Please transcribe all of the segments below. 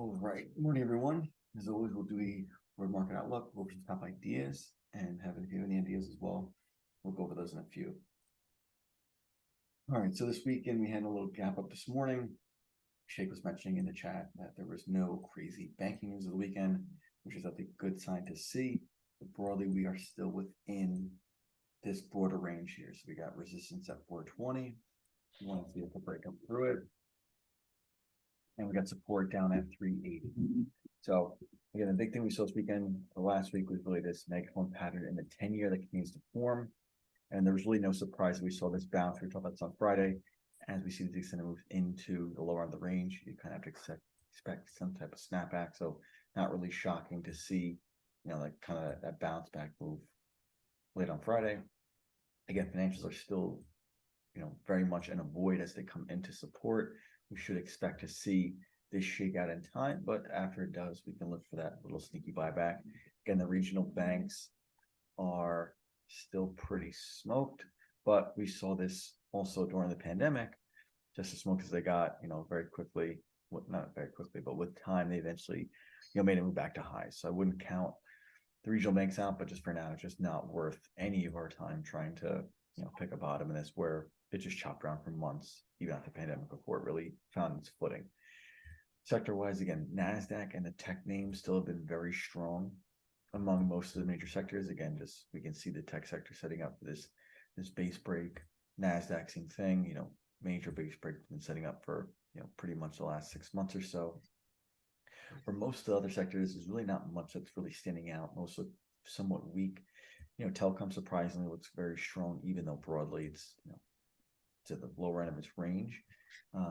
All right. Good morning, everyone. As always, we'll do a word market outlook, go over some top ideas, and if you have any ideas as well, we'll go over those in a few. All right. So this weekend, we had a little gap up this morning. Sheikh was mentioning in the chat that there was no crazy banking news of the weekend, which is, I think, a good sign to see. But broadly, we are still within this broader range here. So we got resistance at 420. You want to see if we break up through it. And we got support down at 380. So again, the big thing we saw this weekend or last week was really this megaphone pattern in the 10-year that continues to form. And there was really no surprise that we saw this bounce. We talked about this on Friday. As we see the extended moves into the lower end of the range, you kind of have to expect some type of snapback. So not really shocking to see, like kind of that bounce back move late on Friday. Again, financials are still, very much in a void as they come into support. We should expect to see this shake out in time, but after it does, we can look for that little sneaky buyback. Again, the regional banks are still pretty smoked, but we saw this also during the pandemic, just as smoked as they got, very quickly, well, not very quickly, but with time, they eventually, made it move back to highs. So I wouldn't count the regional banks out, but just for now, it's just not worth any of our time trying to, pick a bottom in this where it just chopped around for months, even after the pandemic, before it really found its footing. Sector-wise, again, NASDAQ and the tech names still have been very strong among most of the major sectors. Again, just we can see the tech sector setting up this base break. NASDAQ, same thing, major base break been setting up for, pretty much the last 6 months or so. For most of the other sectors, there's really not much that's really standing out. Most look somewhat weak. Telecom surprisingly looks very strong, even though broadly it's, to the lower end of its range.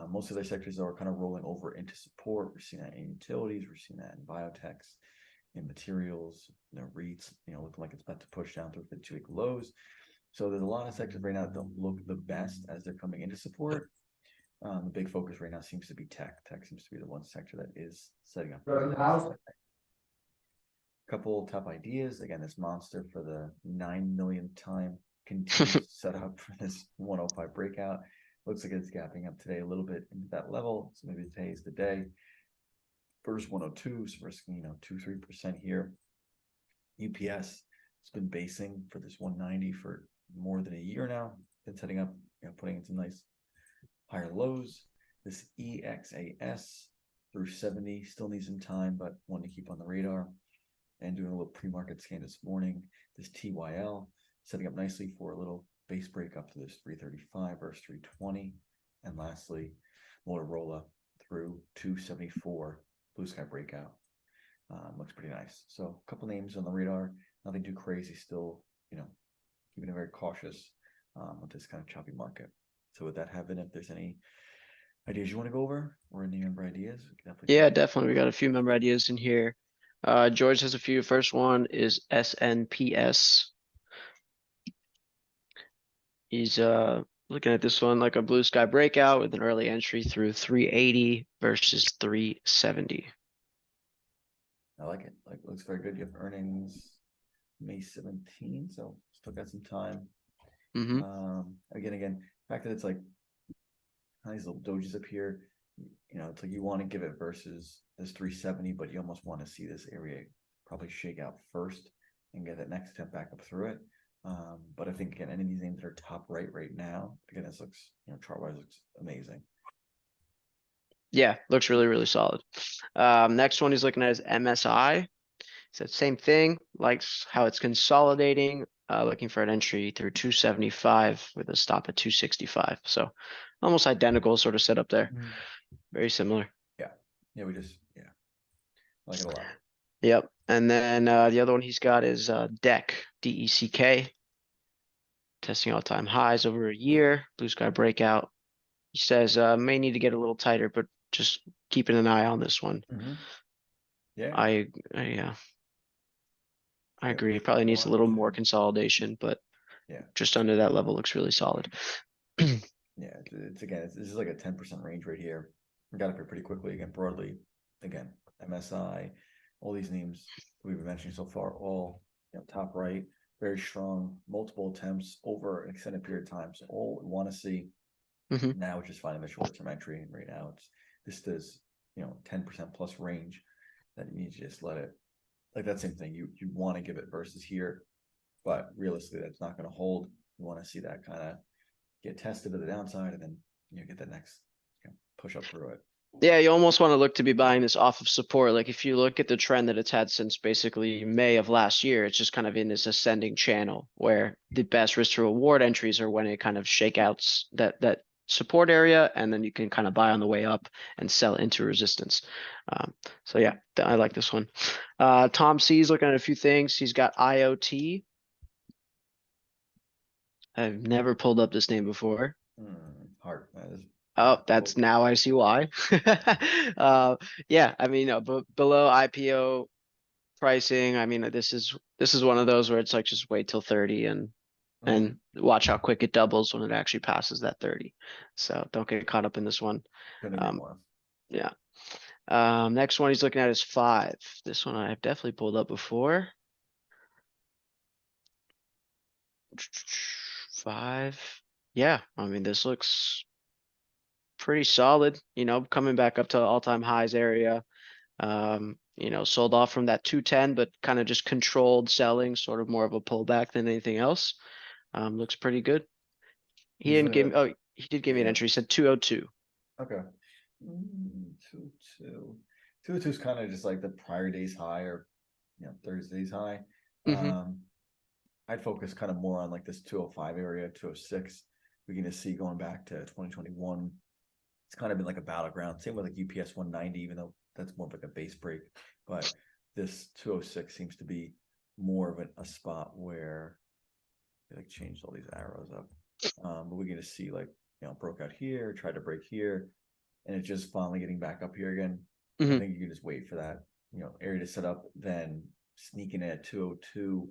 Most of the sectors are kind of rolling over into support. We're seeing that in utilities, we're seeing that in biotechs, in materials, REITs, looking like it's about to push down through the 2-week lows. So there's a lot of sectors right now that don't look the best as they're coming into support. The big focus right now seems to be tech. Tech seems to be the one sector that is setting up. Couple top ideas. Again, this monster for the 9 millionth time continues to set up for this 105 breakout. Looks like it's gapping up today a little bit into that level. So maybe today is the day. First 102, so risking 2-3% here. UPS has been basing for this 190 for more than a year now. Been setting up, putting in some nice higher lows. This EXAS through 70 still needs some time, but one to keep on the radar. And doing a little pre-market scan this morning. This TYL setting up nicely for a little base break up to this 335 versus 320. And lastly, Motorola through 274 blue sky breakout. Looks pretty nice. So a couple names on the radar, nothing too crazy still, keeping it very cautious with this kind of choppy market. So with that happen, if there's any ideas you want to go over or any member ideas, we can definitely. We got a few member ideas in here. George has a few. First one is SNPS. He's looking at this one like a blue sky breakout with an early entry through 380 versus 370. I like it. Looks very good. You have earnings May 17, so still got some time. Again, the fact that it's like these little dojis up here, it's like you want to give it versus this 370, but you almost want to see this area probably shake out first and get that next step back up through it. But I think again, any of these names that are top right now, again, this looks, chart wise looks amazing. Yeah, looks really, really solid. Next one he's looking at is MSI. So same thing, likes how it's consolidating, looking for an entry through 275 with a stop at 265. So almost identical sort of setup there. Very similar. Yeah, we just, like it a lot. Yep. And then the other one he's got is DECK, DECK. Testing all-time highs over a year, blue sky breakout. He says may need to get a little tighter, but just keeping an eye on this one. Yeah. I agree. It probably needs a little more consolidation, but just under that level looks really solid. Yeah, this is like a 10% range right here. We got up here pretty quickly again, broadly. Again, MSI, all these names we've been mentioning so far, all top right, very strong, multiple attempts over an extended period of time. So all we want to see now is just finding the short-term entry. And right now, this does 10% plus range, that you need to just let it, like that same thing, you want to give it versus here, but realistically, that's not going to hold. You want to see that kind of get tested to the downside, and then get the next push up through it. Yeah, you almost want to look to be buying this off of support. Like if you look at the trend that it's had since basically May of last year, it's just kind of in this ascending channel where the best risk to reward entries are when it kind of shakeouts that support area, and then you can kind of buy on the way up and sell into resistance. So yeah, I like this one. Tom C's looking at a few things. He's got IoT. I've never pulled up this name before. Hard. Oh, that's now I see why. Yeah, I mean, below IPO pricing, I mean, this is one of those where it's like just wait till 30 and watch how quick it doubles when it actually passes that 30. So don't get caught up in this one. Couldn't agree more. Yeah. Next one he's looking at is 5. This one I've definitely pulled up before. 5. Yeah, I mean, this looks pretty solid, coming back up to all-time highs area. Sold off from that 210, but kind of just controlled selling, sort of more of a pullback than anything else. Looks pretty good. He didn't give me, oh, he did give me an entry. He said 202. Okay. 202. 202 is kind of just like the prior day's high, or Thursday's high. I'd focus kind of more on like this 205 area, 206. We can just see going back to 2021. It's kind of been like a battleground. Same with like UPS 190, even though that's more of like a base break. But this 206 seems to be more of a spot where they like changed all these arrows up. But we can just see like, broke out here, tried to break here, and it's just finally getting back up here again. I think you can just wait for that, area to set up, then sneaking at 202.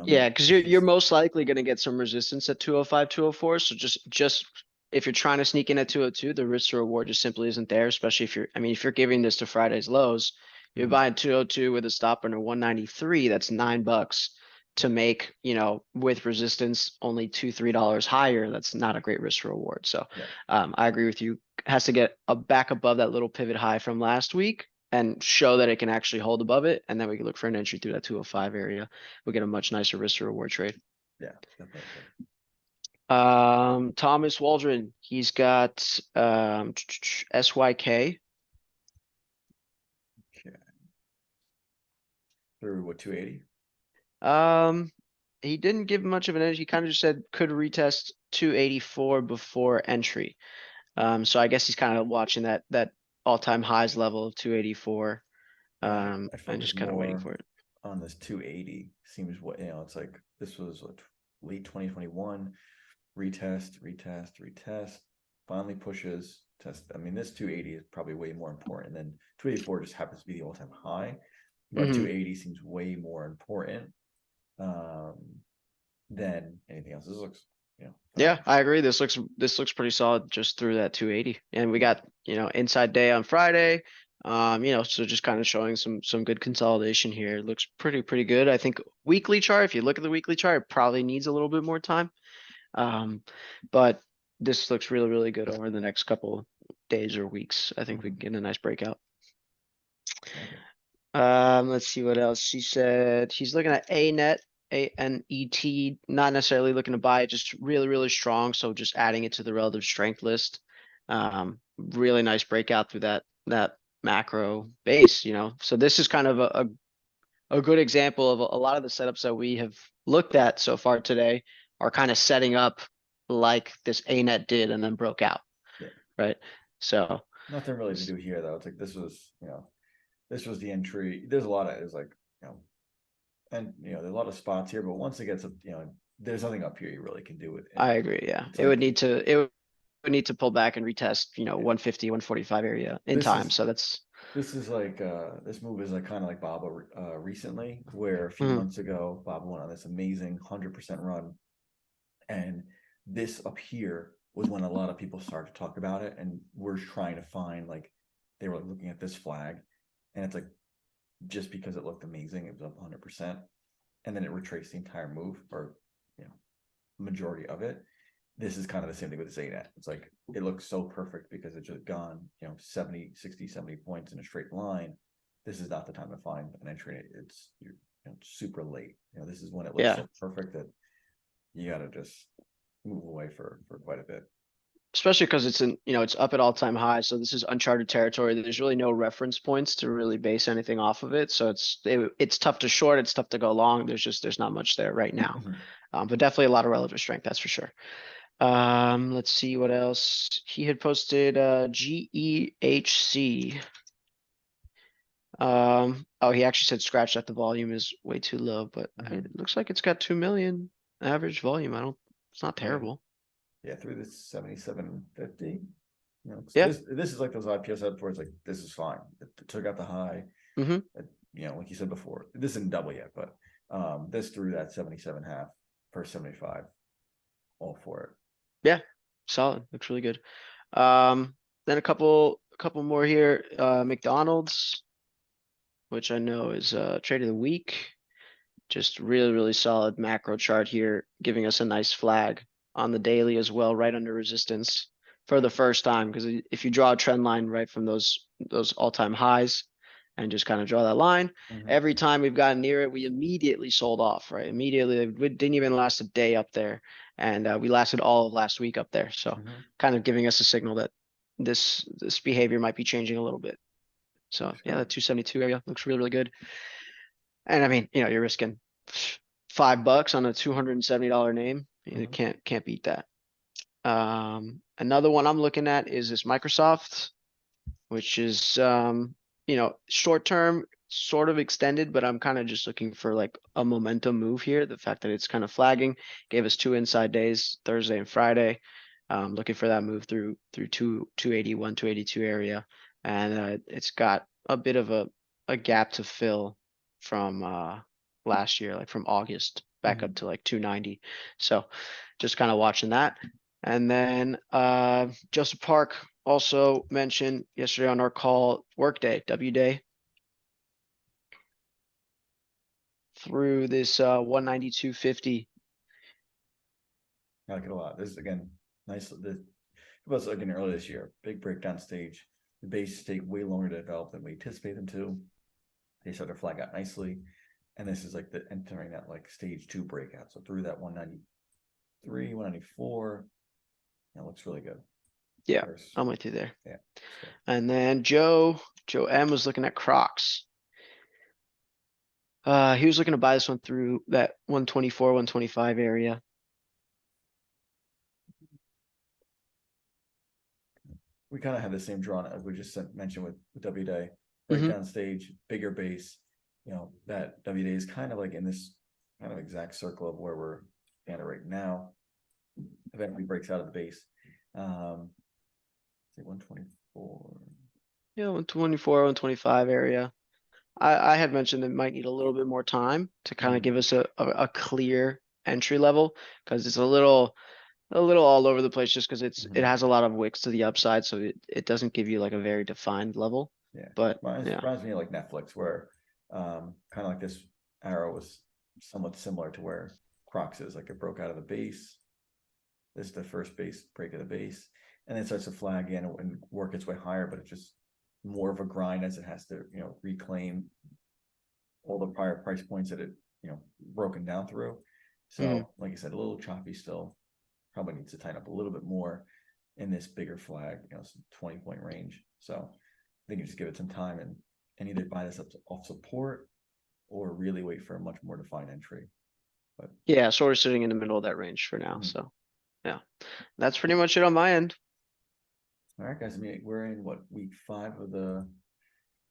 Yeah, because you're most likely going to get some resistance at 205, 204. So just if you're trying to sneak in at 202, the risk to reward just simply isn't there, especially if you're giving this to Friday's lows, you're buying 202 with a stop under 193, that's $9 to make, with resistance only $2-3 higher. That's not a great risk to reward. So I agree with you. Has to get back above that little pivot high from last week and show that it can actually hold above it, and then we can look for an entry through that 205 area. We'll get a much nicer risk to reward trade. Yeah, definitely. Thomas Waldron, he's got SYK. Okay. Through what, 280? He didn't give much of an edge. He kind of just said could retest 284 before entry. So I guess he's kind of watching that all-time highs level of 284. And just kind of waiting for it. On this 280 seems it's like this was late 2021, retest, finally pushes test. I mean, this 280 is probably way more important than 284. Just happens to be the all-time high, but 280 seems way more important than anything else. This looks yeah, I agree. This looks pretty solid just through that 280. And we got, inside day on Friday. So just kind of showing some good consolidation here. It looks pretty good. I think weekly chart, if you look at the weekly chart, it probably needs a little bit more time. But this looks really good over the next couple days or weeks. I think we can get a nice breakout. Let's see what else. She said he's looking at ANET, ANET, not necessarily looking to buy it, just really strong. So just adding it to the relative strength list. Really nice breakout through that macro base, So this is kind of a good example of a lot of the setups that we have looked at so far today are kind of setting up like this ANET did and then broke out. Right. So nothing really to do here though. It's like this was the entry. There's a lot of there's a lot of spots here, but once it gets up, there's nothing up here you really can do it. I agree. Yeah. It would need to pull back and retest, 150, 145 area in time. So this is like this move is like kind of like Baba recently, where a few months ago Baba went on this amazing 100% run, and this up here was when a lot of people started to talk about it, and we're trying to find like they were looking at this flag, and it's like just because it looked amazing, it was up 100%, and then it retraced the entire move, or majority of it. this is kind of the same thing with the ZNet. It's like, it looks so perfect because it's just gone, 70, 60, 70 points in a straight line. This is not the time to find an entry. You're super late. This is when it looks Yeah. so perfect that you gotta just move away for quite a bit. Especially because it's up at all-time highs, so this is uncharted territory. There's really no reference points to really base anything off of it. So it's tough to short, it's tough to go long. There's not much there right now. But definitely a lot of relative strength, that's for sure. Let's see what else. He had posted GEHC. Oh, he actually said scratch that the volume is way too low, but it looks like it's got 2 million average volume. It's not terrible. Yeah, through this 7750. Yeah. This is like those IPOs up where it's like, this is fine. It took out the high. Like you said before, this isn't double yet, but this through that 77.5 for 75. All for it. Yeah, solid. Looks really good. Then a couple more here. McDonald's, which I know is trade of the week. Just really, really solid macro chart here, giving us a nice flag on the daily as well, right under resistance for the first time. Because if you draw a trend line right from those all-time highs and just kind of draw that line, every time we've gotten near it, we immediately sold off, right? Immediately, it didn't even last a day up there. And we lasted all of last week up there. So kind of giving us a signal that this behavior might be changing a little bit. So yeah, that 272 area looks really, really good. And I mean, you're risking $5 on a $270 name. You can't beat that. Another one I'm looking at is this Microsoft, which is short term, sort of extended, but I'm kind of just looking for like a momentum move here. The fact that it's kind of flagging gave us 2 inside days, Thursday and Friday. Looking for that move through 281, 282 area, and it's got a bit of a gap to fill from last year, like from August back up to like 290. So just kind of watching that. And then Joseph Park also mentioned yesterday on our call, workday, W day. Through this 192.50. I like it a lot. This is again nice. It was again earlier this year, big breakdown stage. The bases take way longer to develop than we anticipate them to. They start to flag out nicely. And this is like the entering that like stage 2 breakout. So through that 193, 194. That looks really good. Yeah, I'm with you there. Yeah. And then Joe M was looking at Crocs. He was looking to buy this one through that 124, 125 area. We kind of have the same drawn as we just mentioned with W Day. Breakdown stage, bigger base. That W Day is kind of like in this kind of exact circle of where we're at right now. Eventually breaks out of the base. 124. Yeah, 124, 125 area. I had mentioned it might need a little bit more time to kind of give us a clear entry level, because it's a little all over the place just because it has a lot of wicks to the upside, so it doesn't give you like a very defined level. Yeah, but it reminds me of like Netflix, where kind of like this arrow was somewhat similar to where Crocs is. Like it broke out of the base. This is the first base break of the base, and then it starts to flag again and work its way higher, but it's just more of a grind as it has to reclaim all the prior price points that it broken down through. So like I said, a little choppy still. Probably needs to tighten up a little bit more in this bigger flag, some 20-point range. So I think you just give it some time and either buy this up off support or really wait for a much more defined entry. But yeah, sort of sitting in the middle of that range for now. So yeah, that's pretty much it on my end. All right, guys. I mean, we're in week 5 of the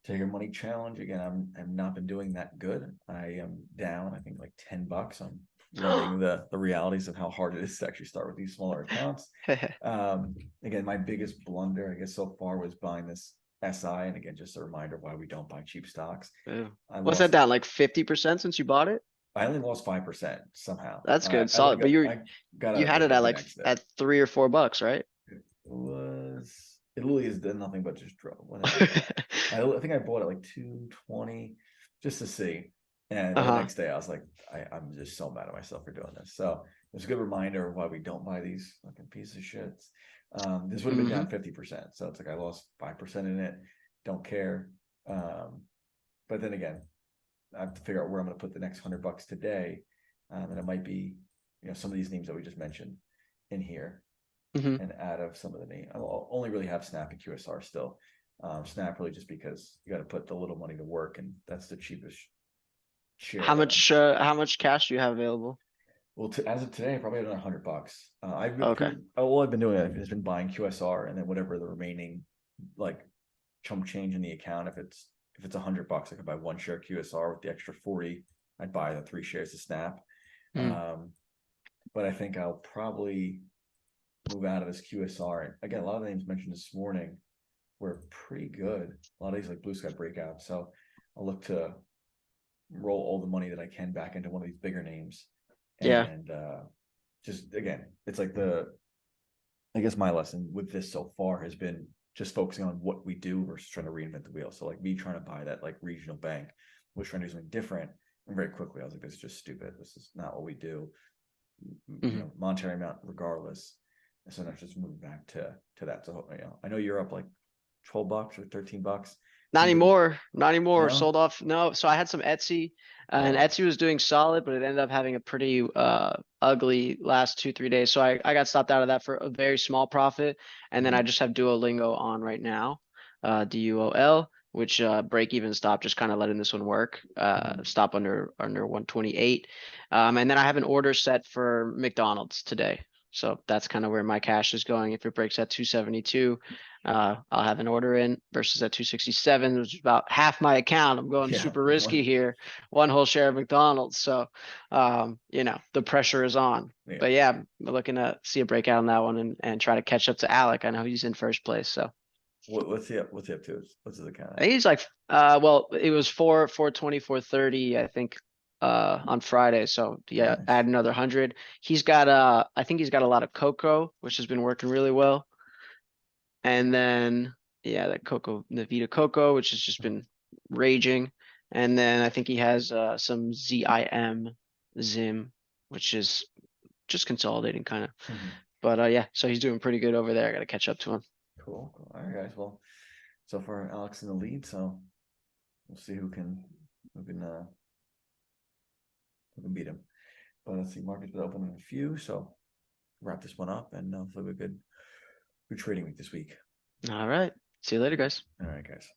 Take Your Money Challenge. Again, I've not been doing that good. I am down, I think, like $10. I'm learning the realities of how hard it is to actually start with these smaller accounts. Again, my biggest blunder, I guess, so far was buying this SI. And again, just a reminder why we don't buy cheap stocks. What's that down, like 50% since you bought it? I only lost 5% somehow. That's good, solid. But you had it at like at $3 or $4, right? It literally has done nothing but just drop. I think I bought it like 220 just to see. And the Uh-huh. next day I was like, I'm just so mad at myself for doing this. So it was a good reminder of why we don't buy these fucking pieces of shit. This would have been Mm-hmm. down 50%. So it's like I lost 5% in it. Don't care. But then again, I have to figure out where I'm going to put the next $100 today. And it might be, some of these names that we just mentioned in here Mm-hmm. and out of some of the name. I'll only really have Snap and QSR still. Snap really just because you got to put the little money to work, and that's the cheapest share that I'm. How much cash do you have available? Well, as of today, I probably had $100. I've been Okay. all I've been doing has been buying QSR, and then whatever the remaining like chump change in the account. If it's $100, I could buy 1 share QSR with the extra 40. I'd buy the 3 shares of Snap. Mm. But I think I'll probably move out of this QSR. And again, a lot of the names mentioned this morning were pretty good. A lot of these like Blue Sky breakout. So I'll look to roll all the money that I can back into one of these bigger names. Yeah. And just again, it's like I guess my lesson with this so far has been just focusing on what we do versus trying to reinvent the wheel. So like me trying to buy that like regional bank, was trying to do something different. And very quickly I was like, this is just stupid. This is not what we do. Mm-hmm. Monetary amount regardless. And so now just moving back to that. So I know you're up like $12 or $13. Not Seems like anymore. Not anymore. no. Sold off. No. So I had some Etsy, and Oh, Etsy was doing solid, but it ended up having a pretty ugly last 2, 3 days. So I got stopped out of that for a very small profit. And then I just have Duolingo on right now. DUOL, which break even stop, just kind of letting this one work. Stop under 128. And then I have an order set for McDonald's today. So that's kind of where my cash is going. If it breaks at 272, I'll have an order in versus at 267, which is about half my account. I'm going yeah. super risky here. 1 whole share of McDonald's. So, the pressure is on. Yeah. But yeah, I'm looking to see a breakout on that one and try to catch up to Alec. I know he's in first place. So What's he up? What's he up to? What's his account I at? think he's like, well, it was 420, 430, I think, on Friday. So yeah, Nice. add another 100. I think he's got a lot of cocoa, which has been working really well. And then, yeah, the Vita Coco, which has just been raging. And then I think he has some Zim, which is just consolidating kind of. Mhm. But yeah, so he's doing pretty good over there. I got to catch up to him. Cool. All right, guys. Well, so far Alex in the lead, so we'll see who can beat him. But let's see, market's been open in a few, so wrap this one up and hopefully have a good trading week this week. All right. See you later, guys. All right, guys.